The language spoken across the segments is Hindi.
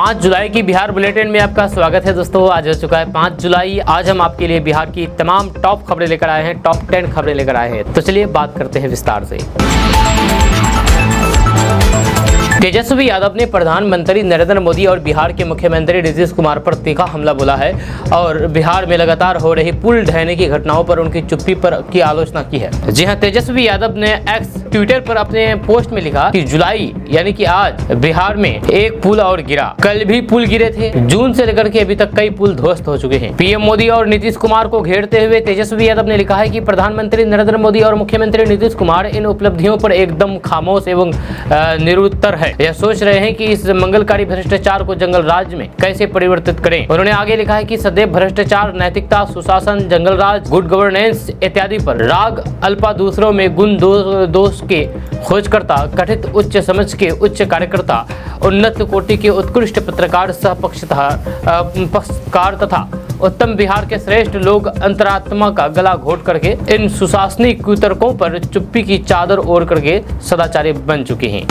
जुलाई की बिहार बुलेटिन में आपका स्वागत है दोस्तों। आज हो चुका है 5 जुलाई। आज हम आपके लिए बिहार की तमाम टॉप खबरें लेकर आए हैं, टॉप 10 खबरें लेकर आए हैं। तो चलिए बात करते हैं विस्तार से। तेजस्वी यादव ने प्रधानमंत्री नरेंद्र मोदी और बिहार के मुख्यमंत्री नीतीश कुमार पर तीखा हमला बोला है और बिहार में लगातार हो रही पुल ढहने की घटनाओं पर उनकी चुप्पी पर की आलोचना की है। जी हां, तेजस्वी यादव ने एक्स ट्विटर पर अपने पोस्ट में लिखा कि जुलाई यानी कि आज बिहार में एक पुल और गिरा। कल भी पुल गिरे थे। जून से लेकर के अभी तक कई पुल ध्वस्त हो चुके हैं। पीएम मोदी और नीतीश कुमार को घेरते हुए तेजस्वी यादव ने लिखा है कि प्रधानमंत्री नरेंद्र मोदी और मुख्यमंत्री नीतीश कुमार इन उपलब्धियों पर एकदम खामोश एवं निरुत्तर है। यह सोच रहे हैं कि इस मंगलकारी भ्रष्टाचार को जंगल राज में कैसे परिवर्तित करें। उन्होंने आगे लिखा है कि सदैव भ्रष्टाचार, नैतिकता, सुशासन, जंगल राज, गुड गवर्नेंस इत्यादि पर राग अल्पा, दूसरों में गुण दोष के खोजकर्ता, कथित उच्च समझ के उच्च कार्यकर्ता, उन्नत कोटि के उत्कृष्ट पत्रकार, पक्षकार तथा उत्तम बिहार के श्रेष्ठ लोग अंतरात्मा का गला घोट करके इन सुशासनिक कुतर्कों पर चुप्पी की चादर ओढ़ करके सदाचारी बन चुके हैं।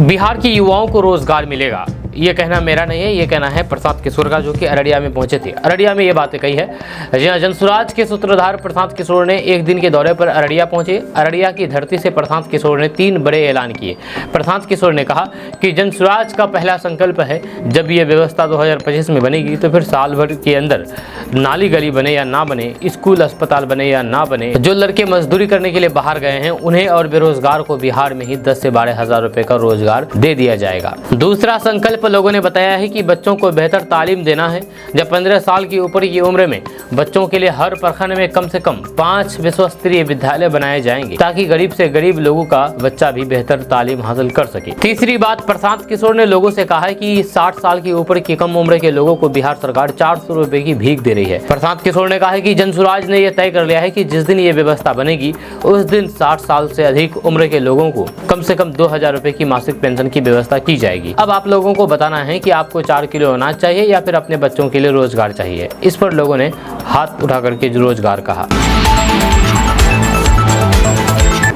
बिहार के युवाओं को रोजगार मिलेगा, ये कहना मेरा नहीं है, ये कहना है प्रशांत किशोर का, जो कि अररिया में पहुंचे थे। अररिया में ये बातें कही है। जनसुराज के सूत्रधार प्रशांत किशोर ने एक दिन के दौरे पर अररिया पहुंचे। अररिया की धरती से प्रशांत किशोर ने 3 बड़े ऐलान किए। प्रशांत किशोर ने कहा कि जनसुराज का पहला संकल्प है, जब ये व्यवस्था 2025 में बनेगी तो फिर साल भर के अंदर नाली गली बने या ना बने, स्कूल अस्पताल बने या ना बने, जो लड़के मजदूरी करने के लिए बाहर गए हैं उन्हें और बेरोजगार को बिहार में ही 10 से 12 हजार रुपए का रोजगार दे दिया जाएगा। दूसरा संकल्प लोगों ने बताया है कि बच्चों को बेहतर तालीम देना है। जब 15 साल की ऊपर की उम्र में बच्चों के लिए हर प्रखंड में कम से कम 5 विश्वस्तरीय विद्यालय बनाए जाएंगे, ताकि गरीब से गरीब लोगों का बच्चा भी बेहतर तालीम हासिल कर सके। तीसरी बात, प्रशांत किशोर ने लोगों से कहा है कि 60 साल की ऊपर की कम उम्र के लोगों को बिहार सरकार 400 रुपए की भीख दे रही है। प्रशांत किशोर ने कहा है कि जनसुराज ने यह तय कर लिया है कि जिस दिन ये व्यवस्था बनेगी उस दिन 60 साल से अधिक उम्र के लोगों को कम से कम 2000 रुपए की मासिक पेंशन की व्यवस्था की जाएगी। अब आप लोगों को बताना है कि आपको 4 किलो अनाज चाहिए या फिर अपने बच्चों के लिए रोजगार चाहिए। इस पर लोगों ने हाथ उठा करके रोजगार कहा।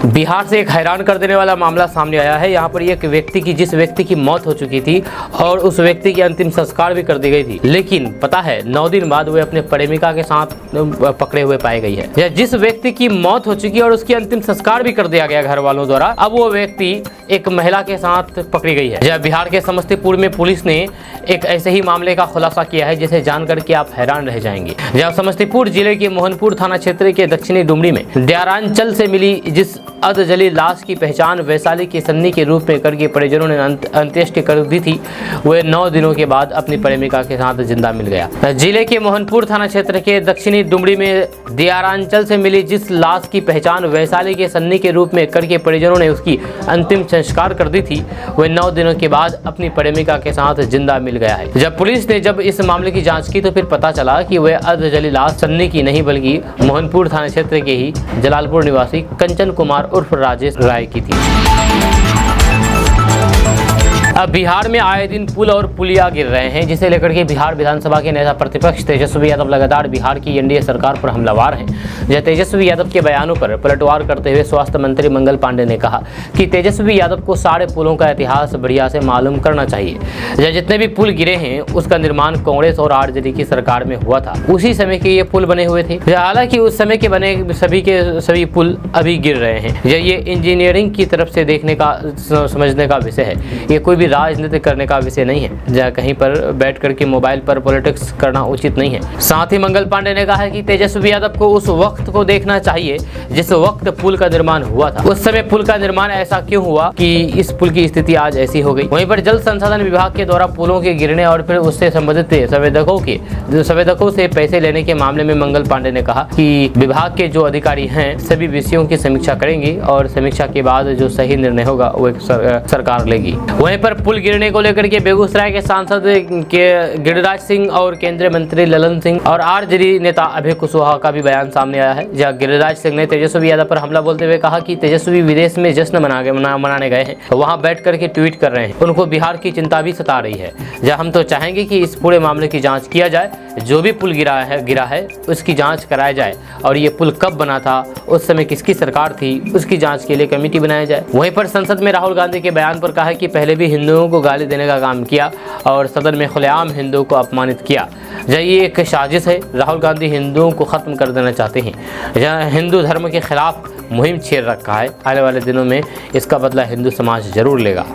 बिहार से एक हैरान कर देने वाला मामला सामने आया है। यहाँ पर एक व्यक्ति की, जिस व्यक्ति की मौत हो चुकी थी और उस व्यक्ति की अंतिम संस्कार भी कर दी गई थी, लेकिन पता है 9 दिन बाद वो अपने प्रेमिका के साथ पकड़े हुए पाई गई है। या जिस व्यक्ति की मौत हो चुकी है और उसकी अंतिम संस्कार भी कर दिया गया घर वालों द्वारा, अब वो व्यक्ति एक महिला के साथ पकड़ी गई है। जब बिहार के समस्तीपुर में पुलिस ने एक ऐसे ही मामले का खुलासा किया है जिसे जानकर के आप हैरान रह जाएंगे। जब समस्तीपुर जिले के मोहनपुर थाना क्षेत्र के दक्षिणी डुमरी में दयारांचल से मिली जिस अर्धजली लाश की पहचान वैशाली की सन्नी के रूप में करके परिजनों ने अंत्येष्टि कर दी थी, वह 9 दिनों के बाद अपनी प्रेमिका के साथ जिंदा मिल गया। जिले के मोहनपुर थाना क्षेत्र के दक्षिणी डुमरी में दयारांचल से मिली जिस लाश की पहचान वैशाली के सन्नी के रूप में करके परिजनों ने उसकी अंतिम संस्कार कर दी थी, वह 9 दिनों के बाद अपनी प्रेमिका के साथ जिंदा मिल गया है। जब पुलिस ने इस मामले की जाँच की तो फिर पता चला कि वह अर्धजली लाश सन्नी की नहीं बल्कि मोहनपुर थाना क्षेत्र के ही जलालपुर निवासी कंचन कुमार उर्फ राजेश राय की थी। अब बिहार में आए दिन पुल और पुलिया गिर रहे हैं, जिसे लेकर के बिहार विधानसभा के नेता प्रतिपक्ष तेजस्वी यादव लगातार बिहार की एनडीए सरकार पर हमलावार हैं। जब तेजस्वी यादव के बयानों पर पलटवार करते हुए स्वास्थ्य मंत्री मंगल पांडे ने कहा कि तेजस्वी यादव को सारे पुलों का इतिहास बढ़िया से मालूम करना चाहिए। जब जितने भी पुल गिरे हैं उसका निर्माण कांग्रेस और आरजेडी की सरकार में हुआ था, उसी समय के ये पुल बने हुए थे। हालांकि उस समय के बने सभी के सभी पुल अभी गिर रहे हैं। ये इंजीनियरिंग की तरफ से देखने का, समझने का विषय है। ये कोई राजनीति करने का विषय नहीं है, जहाँ कहीं पर बैठ करके मोबाइल पर पॉलिटिक्स करना उचित नहीं है। साथ ही मंगल पांडे ने कहा है कि तेजस्वी यादव को उस वक्त को देखना चाहिए जिस वक्त पुल का निर्माण हुआ था। उस समय पुल का निर्माण ऐसा क्यों हुआ कि इस पुल की स्थिति आज ऐसी हो गई। वहीं पर जल संसाधन विभाग के द्वारा पुलों के गिरने और फिर उससे संबंधित संवेदकों से पैसे लेने के मामले में मंगल पांडे ने कहा कि विभाग के जो अधिकारी हैं सभी विषयों की समीक्षा करेंगे और समीक्षा के बाद जो सही निर्णय होगा वो सरकार लेगी। वहीं पर पुल गिरने को लेकर के बेगूसराय के सांसद के गिरिराज सिंह और केंद्रीय मंत्री ललन सिंह और आरजेडी नेता अभय कुशवाहा का भी बयान सामने आया है। जहां गिरिराज सिंह ने तेजस्वी यादव पर हमला बोलते हुए कहा कि तेजस्वी विदेश में जश्न मनाने गए हैं, वहां बैठ करके ट्वीट कर रहे हैं, उनको बिहार की चिंता भी सता रही है। जहां हम तो चाहेंगे कि इस पूरे मामले की जाँच किया जाए, जो भी पुल गिरा है उसकी जाँच कराया जाए और ये पुल कब बना था, उस समय किसकी सरकार थी, उसकी जाँच के लिए कमेटी बनाया जाए। वहीं पर संसद में राहुल गांधी के बयान पर कहा कि पहले भी हिंदुओं को गाली देने का काम किया और सदन में खुलेआम हिंदुओं को अपमानित किया। ये एक साजिश है। राहुल गांधी हिंदुओं को ख़त्म कर देना चाहते हैं। जहाँ हिंदू धर्म के खिलाफ मुहिम छेड़ रखा है। आने वाले दिनों में इसका बदला हिंदू समाज जरूर लेगा।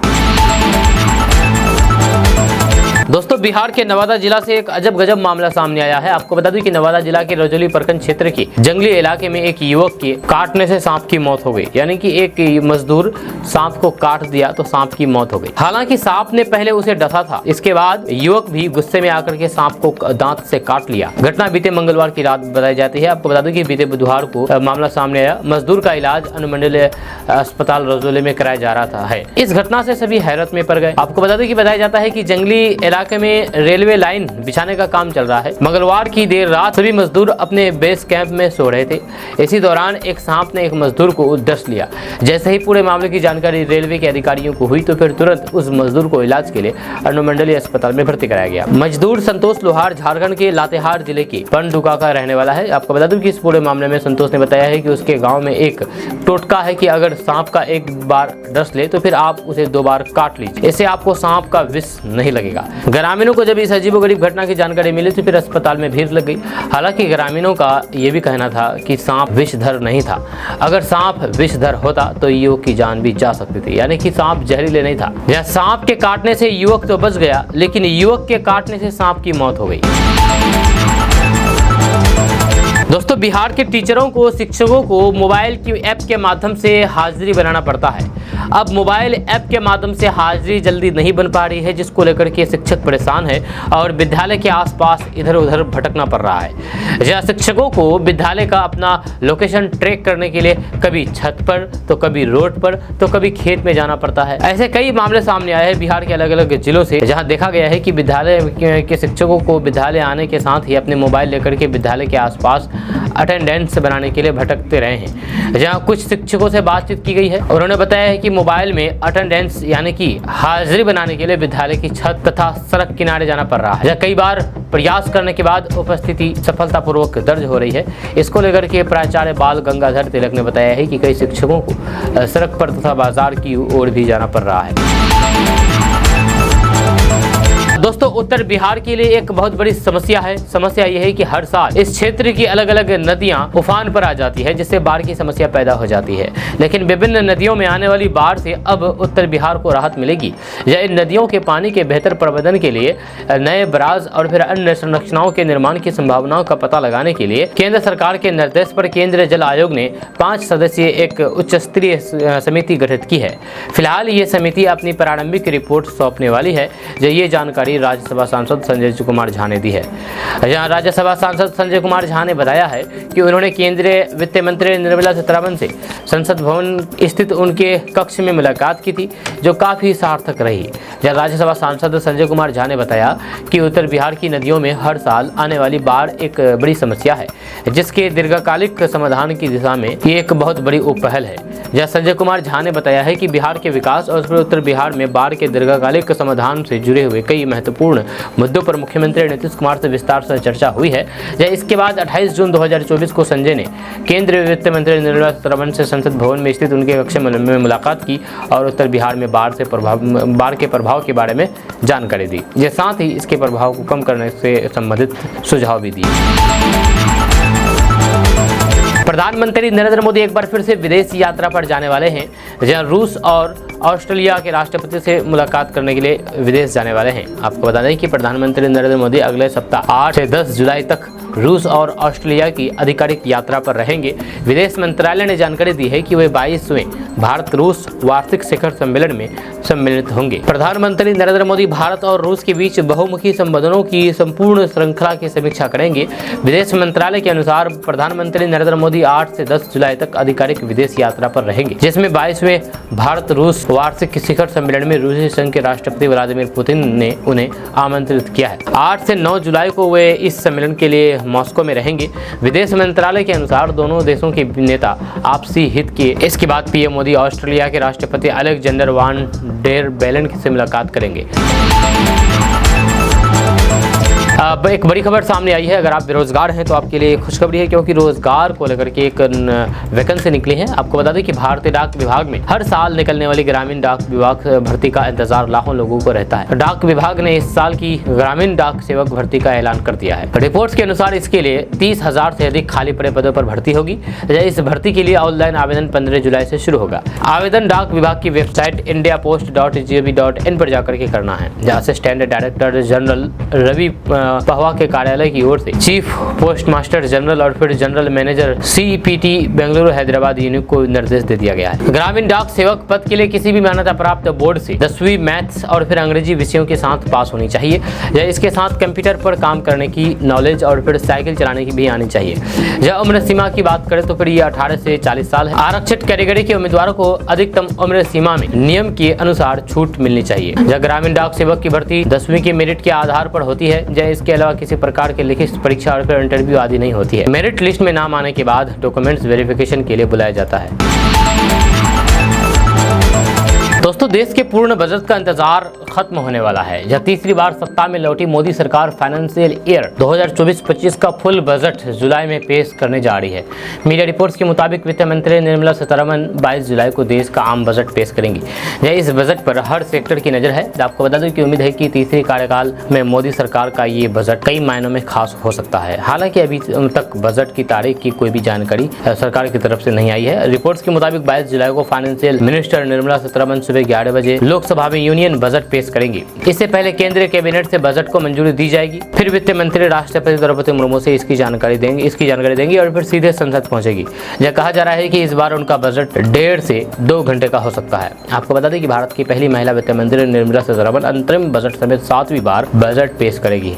दोस्तों, बिहार के नवादा जिला से एक अजब गजब मामला सामने आया है। आपको बता दूं कि नवादा जिला के रजौली प्रखंड क्षेत्र के जंगली इलाके में एक युवक के काटने से सांप की मौत हो गई। यानी कि एक मजदूर सांप को काट दिया तो सांप की मौत हो गई। हालांकि सांप ने पहले उसे डसा था। इसके बाद युवक भी गुस्से में आकर के सांप को दांत से काट लिया। घटना बीते मंगलवार की रात बताई जाती है। आपको बता दूं कि बीते बुधवार को मामला सामने आया। मजदूर का इलाज अनुमंडलीय अस्पताल रजौली में कराया जा रहा है। इस घटना से सभी हैरत में पड़ गए। आपको बता दूं कि बताया जाता है कि जंगली इलाके में रेलवे लाइन बिछाने का काम चल रहा है। मंगलवार की देर रात सभी मजदूर अपने बेस कैंप में सो रहे थे। इसी दौरान एक सांप ने एक मजदूर को डस लिया। जैसे ही पूरे मामले की जानकारी रेलवे के अधिकारियों को हुई तो फिर तुरंत उस मजदूर को इलाज के लिए अनुमंडलीय अस्पताल में भर्ती कराया गया। मजदूर संतोष लोहार झारखंड के लातेहार जिले के पनडुका का रहने वाला है। आपको बता दूं कि इस पूरे मामले में संतोष ने बताया है कि उसके गाँव में एक टोटका है कि अगर सांप का एक बार डस ले तो फिर आप उसे 2 बार काट लीजिए। इससे आपको सांप का विष नहीं लगेगा। ग्रामीणों को जब इस अजीबोगरीब घटना की जानकारी मिली तो फिर अस्पताल में भीड़ लग गई। हालांकि ग्रामीणों का यह भी कहना था कि सांप विषधर नहीं था। अगर सांप विषधर होता तो युवक की जान भी जा सकती थी। यानी कि सांप जहरीले नहीं था। यह सांप के काटने से युवक तो बच गया, लेकिन युवक के काटने से सांप की मौत हो गई। दोस्तों, बिहार के टीचरों को, शिक्षकों को मोबाइल की ऐप के माध्यम से हाजिरी बनाना पड़ता है। अब मोबाइल ऐप के माध्यम से हाजिरी जल्दी नहीं बन पा रही है, जिसको लेकर के शिक्षक परेशान है और विद्यालय के आसपास इधर उधर भटकना पड़ रहा है। जहाँ शिक्षकों को विद्यालय का अपना लोकेशन ट्रैक करने के लिए कभी छत पर तो कभी रोड पर तो कभी खेत में जाना पड़ता है। ऐसे कई मामले सामने आए हैं बिहार के अलग अलग जिलों से, जहाँ देखा गया है कि विद्यालय के शिक्षकों को विद्यालय आने के साथ ही अपने मोबाइल लेकर के विद्यालय के आसपास अटेंडेंस बनाने के लिए भटकते रहे हैं। जहां कुछ शिक्षकों से बातचीत की गई है, उन्होंने बताया है कि मोबाइल में अटेंडेंस यानी कि हाजिरी बनाने के लिए विद्यालय की छत तथा सड़क किनारे जाना पड़ रहा है। जहां कई बार प्रयास करने के बाद उपस्थिति सफलतापूर्वक दर्ज हो रही है। इसको लेकर के प्राचार्य बाल गंगाधर तिलक ने बताया है कि कई शिक्षकों को सड़क पर तथा बाजार की ओर भी जाना पड़ रहा है। दोस्तों, उत्तर बिहार के लिए एक बहुत बड़ी समस्या है। समस्या यह है कि हर साल इस क्षेत्र की अलग अलग नदियां उफान पर आ जाती है, जिससे बाढ़ की समस्या पैदा हो जाती है। लेकिन विभिन्न नदियों में आने वाली बाढ़ से अब उत्तर बिहार को राहत मिलेगी। इन नदियों के पानी के बेहतर प्रबंधन के लिए नए बराज और फिर अन्य संरचनाओं के निर्माण की संभावनाओं का पता लगाने के लिए केंद्र सरकार के निर्देश पर केंद्रीय जल आयोग ने 5 सदस्यीय एक उच्च स्तरीय समिति गठित की है। फिलहाल ये समिति अपनी प्रारंभिक रिपोर्ट सौंपने वाली है। ये जानकारी राज्यसभा सांसद संजय कुमार झा ने दी है। जहां राज्यसभा सांसद संजय कुमार झा ने बताया है कि उन्होंने केंद्रीय वित्त मंत्री निर्मला सीतारमण से संसद भवन स्थित उनके कक्ष में मुलाकात की थी, जो काफी सार्थक रही। जहां राज्यसभा सांसद संजय कुमार झा ने बताया कि उत्तर बिहार की नदियों में हर साल आने वाली बाढ़ एक बड़ी समस्या है, जिसके दीर्घकालिक समाधान की दिशा में ये एक बहुत बड़ी उपपहल है। जहां संजय कुमार झा ने बताया है कि बिहार के विकास और फिर उत्तर बिहार में बाढ़ के दीर्घकालिक समाधान से जुड़े हुए कई महत्वपूर्ण मुद्दों पर मुख्यमंत्री नीतीश कुमार से विस्तार से चर्चा हुई है। इसके बाद 28 जून 2024 को संजय ने केंद्रीय वित्त मंत्री निर्मला सीतारमण से संसद भवन में स्थित उनके कक्ष में मुलाकात की और उत्तर बिहार में बाढ़ के प्रभाव के बारे में जानकारी दी। साथ ही इसके प्रभाव को कम करने से संबंधित सुझाव भी दिए। प्रधानमंत्री नरेंद्र मोदी एक बार फिर से विदेश यात्रा पर जाने वाले हैं। जहां रूस और ऑस्ट्रेलिया के राष्ट्रपति से मुलाकात करने के लिए विदेश जाने वाले हैं। आपको बता दें कि प्रधानमंत्री नरेंद्र मोदी अगले सप्ताह 8 से 10 जुलाई तक रूस और ऑस्ट्रेलिया की आधिकारिक यात्रा पर रहेंगे। विदेश मंत्रालय ने जानकारी दी है कि वे 22वें भारत रूस वार्षिक शिखर सम्मेलन में सम्मिलित होंगे। प्रधानमंत्री नरेंद्र मोदी भारत और रूस के बीच बहुमुखी संबंधों की संपूर्ण श्रृंखला की समीक्षा करेंगे। विदेश मंत्रालय के अनुसार प्रधानमंत्री नरेंद्र मोदी 8 से 10 जुलाई तक आधिकारिक विदेश यात्रा पर रहेंगे, जिसमें 22वें भारत रूस वार्षिक शिखर सम्मेलन में रूसी संघ के राष्ट्रपति व्लादिमीर पुतिन ने उन्हें आमंत्रित किया है। 8 से 9 जुलाई को वे इस सम्मेलन के लिए मॉस्को में रहेंगे। विदेश मंत्रालय के अनुसार दोनों देशों के नेता आपसी हित के इसके बाद पीएम मोदी ऑस्ट्रेलिया के राष्ट्रपति अलेक्जेंडर वान डेर बेलन से मुलाकात करेंगे। अब एक बड़ी खबर सामने आई है। अगर आप बेरोजगार हैं तो आपके लिए खुशखबरी है, क्योंकि रोजगार को लेकर के एक वैकेंसी निकली है। आपको बता दें कि भारतीय डाक विभाग में हर साल निकलने वाली ग्रामीण डाक विभाग भर्ती का इंतजार लाखों लोगों को रहता है। डाक विभाग ने इस साल की ग्रामीण डाक सेवक भर्ती का ऐलान कर दिया है। रिपोर्ट्स के अनुसार इसके लिए 30,000 से अधिक खाली पड़े पदों पर भर्ती होगी। इस भर्ती के लिए ऑनलाइन आवेदन 15 जुलाई से शुरू होगा। आवेदन डाक विभाग की वेबसाइट indiapost.gov.in पर जाकर के करना है, जहाँ assistant director general Ravi Pahwa के कार्यालय की ओर से चीफ पोस्ट मास्टर जनरल और फिर general manager CPT Bengaluru Hyderabad unit को निर्देश दे दिया गया है। ग्रामीण डाक सेवक पद के लिए किसी भी मान्यता प्राप्त बोर्ड से 10वीं मैथ्स और फिर अंग्रेजी विषयों के साथ पास होनी चाहिए। या इसके साथ कंप्यूटर पर काम करने की नॉलेज और फिर साइकिल चलाने की भी आनी चाहिए। जब उम्र सीमा की बात करें तो फिर ये 18 से 40 साल है। आरक्षित कैटेगरी के उम्मीदवारों को अधिकतम उम्र सीमा में नियम के अनुसार छूट मिलनी चाहिए। जब ग्रामीण डाक सेवक की भर्ती 10वीं के मेरिट के आधार पर होती है, जब इसके अलावा किसी प्रकार के लिखित परीक्षा और फिर इंटरव्यू आदि नहीं होती है। मेरिट लिस्ट में नाम आने के बाद डॉक्यूमेंट्स वेरिफिकेशन के लिए बुलाया जाता है। दोस्तों, देश के पूर्ण बजट का इंतजार खत्म होने वाला है। जब तीसरी बार सत्ता में लौटी मोदी सरकार फाइनेंशियल ईयर 2024-25 का फुल बजट जुलाई में पेश करने जा रही है। मीडिया रिपोर्ट्स के मुताबिक वित्त मंत्री निर्मला सीतारमण 22 जुलाई को देश का आम बजट पेश करेंगी। इस बजट पर हर सेक्टर की नजर है। आपको बता दें कि उम्मीद है कि तीसरी कार्यकाल में मोदी सरकार का ये बजट कई मायनों में खास हो सकता है। हालांकि अभी तक बजट की तारीख की कोई भी जानकारी सरकार की तरफ से नहीं आई है। रिपोर्ट्स के मुताबिक 22 जुलाई को फाइनेंशियल मिनिस्टर निर्मला सीतारमण सुबह 11 बजे लोकसभा में यूनियन बजट पेश करेंगी। इससे पहले केंद्रीय कैबिनेट से बजट को मंजूरी दी जाएगी। फिर वित्त मंत्री राष्ट्रपति द्रौपदी मुर्मू से इसकी जानकारी देंगी और फिर सीधे संसद पहुंचेगी। यह कहा जा रहा है कि इस बार उनका बजट 1.5 से 2 घंटे का हो सकता है। आपको बता दें कि भारत की पहली महिला वित्त मंत्री निर्मला सीतारमण अंतरिम बजट समेत 7वीं बार बजट पेश करेगी।